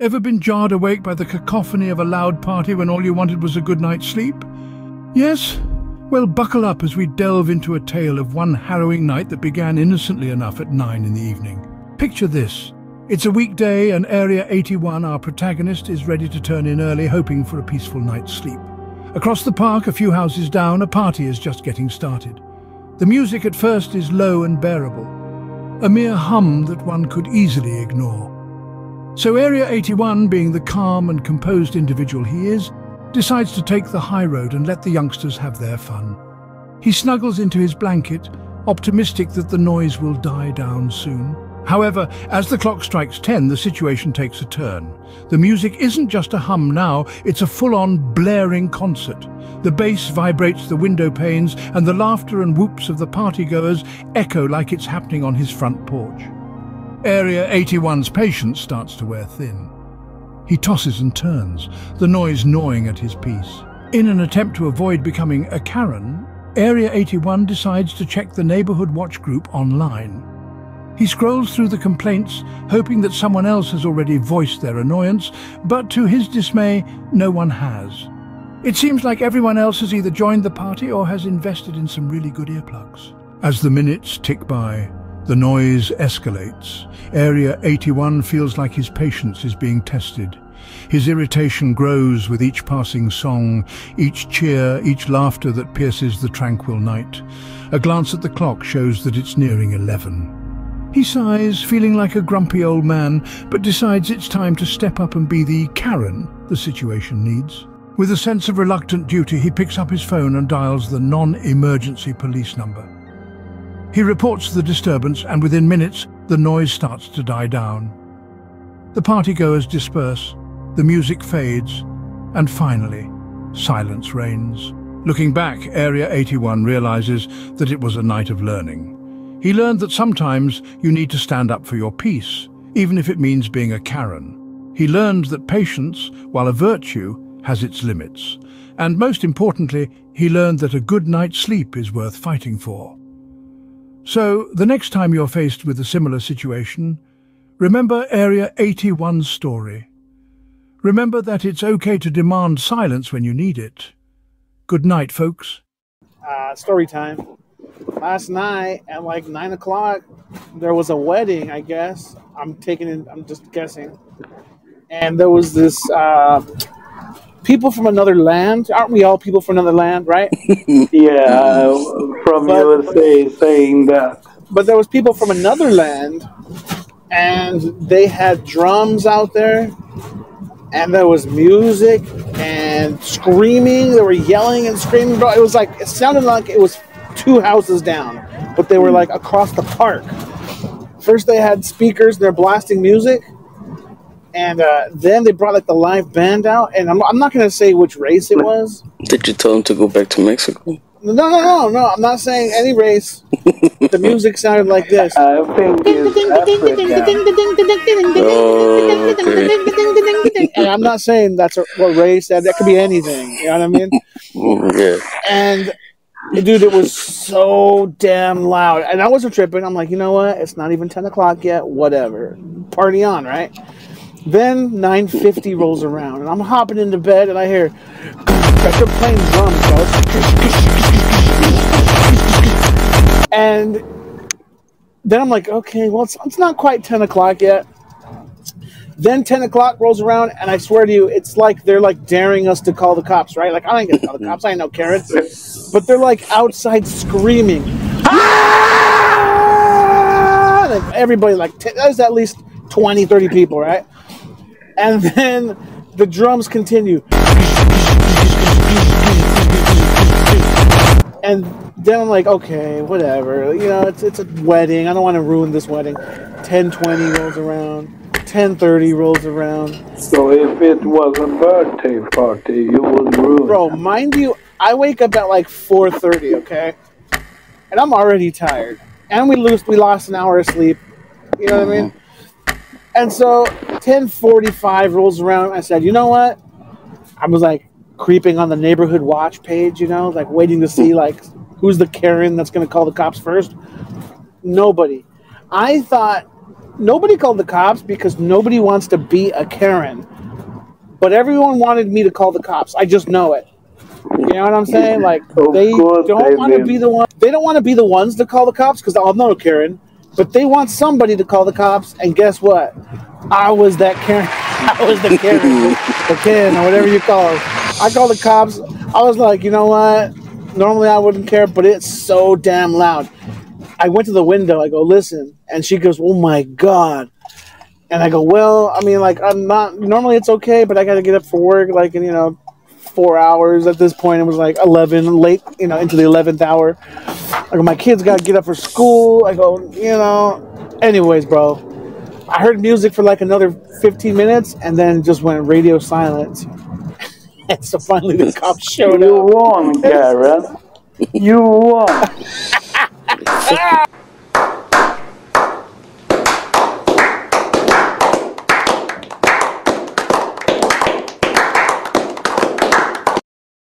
Ever been jarred awake by the cacophony of a loud party when all you wanted was a good night's sleep? Yes? Well, buckle up as we delve into a tale of one harrowing night that began innocently enough at 9 in the evening. Picture this. It's a weekday and Area 81, our protagonist, is ready to turn in early, hoping for a peaceful night's sleep. Across the park, a few houses down, a party is just getting started. The music at first is low and bearable, a mere hum that one could easily ignore. So Area 81, being the calm and composed individual he is, decides to take the high road and let the youngsters have their fun. He snuggles into his blanket, optimistic that the noise will die down soon. However, as the clock strikes 10, the situation takes a turn. The music isn't just a hum now, it's a full-on blaring concert. The bass vibrates the window panes, and the laughter and whoops of the partygoers echo like it's happening on his front porch. Area 81's patience starts to wear thin. He tosses and turns, the noise gnawing at his peace. In an attempt to avoid becoming a Karen, Area 81 decides to check the neighborhood watch group online. He scrolls through the complaints, hoping that someone else has already voiced their annoyance, but to his dismay, no one has. It seems like everyone else has either joined the party or has invested in some really good earplugs. As the minutes tick by, the noise escalates. Area 81 feels like his patience is being tested. His irritation grows with each passing song, each cheer, each laughter that pierces the tranquil night. A glance at the clock shows that it's nearing 11. He sighs, feeling like a grumpy old man, but decides it's time to step up and be the Karen the situation needs. With a sense of reluctant duty, he picks up his phone and dials the non-emergency police number. He reports the disturbance, and within minutes, the noise starts to die down. The partygoers disperse, the music fades, and finally, silence reigns. Looking back, Area 81 realizes that it was a night of learning. He learned that sometimes you need to stand up for your peace, even if it means being a Karen. He learned that patience, while a virtue, has its limits. And most importantly, he learned that a good night's sleep is worth fighting for. So, the next time you're faced with a similar situation, remember Area 81's story. Remember that it's okay to demand silence when you need it. Good night, folks. Story time. Last night at like 9 o'clock, there was a wedding, I guess. I'm just guessing. And there was this people from another land. Aren't we all people from another land, right? Yeah, from USA saying that. But there was people from another land, and they had drums out there, and there was music and screaming. They were yelling and screaming. Bro, it sounded like it was 2 houses down, but they were like across the park. First they had speakers and they're blasting music, and then they brought like the live band out, and I'm not going to say which race it was. Did you tell them to go back to Mexico? No, I'm not saying any race. The music sounded like this. I think it's And I'm not saying that's what race, that could be anything, you know what I mean? Yeah. And dude, it was so damn loud. And I wasn't tripping. I'm like, you know what? It's not even 10 o'clock yet. Whatever. Party on, right? Then 9:50 rolls around, and I'm hopping into bed, and I hear, they're playing drums, bro. And then I'm like, okay, well, it's not quite 10 o'clock yet. Then 10 o'clock rolls around, and I swear to you, it's like they're like daring us to call the cops, right? Like, I ain't gonna call the cops. I ain't no Karen. But they're like outside screaming. Ah! Like, everybody, like, there's at least 20, 30 people, right? And then the drums continue. And then I'm like, okay, whatever. You know, it's a wedding. I don't want to ruin this wedding. 10:20 rolls around. 10:30 rolls around. So if it was a birthday party, you would ruin. Bro, mind you, I wake up at like 4:30, okay? And I'm already tired. And we lost an hour of sleep. You know what I mean? And so 10:45 rolls around, and I said, you know what? I was like creeping on the neighborhood watch page, you know, like waiting to see like who's the Karen that's going to call the cops first. Nobody. I thought nobody called the cops because nobody wants to be a Karen. But everyone wanted me to call the cops. I just know it. You know what I'm saying? Like, they don't want to be the one. They don't want to be the ones to call the cops because I'm not a Karen. But they want somebody to call the cops. And guess what? I was that Karen. I was the Karen, the Ken, or whatever you call it. I called the cops. I was like, you know what? Normally I wouldn't care, but it's so damn loud. I went to the window. I go, listen. And she goes, oh, my God. And I go, well, I mean, like, I'm not, normally it's okay, but I got to get up for work, like, in, 4 hours. At this point, it was like 11, late, into the 11th hour. I go, my kids got to get up for school. I go, anyways, bro. I heard music for like another 15 minutes and then just went radio silent. And so finally the cops showed up. You won, Karen. You won.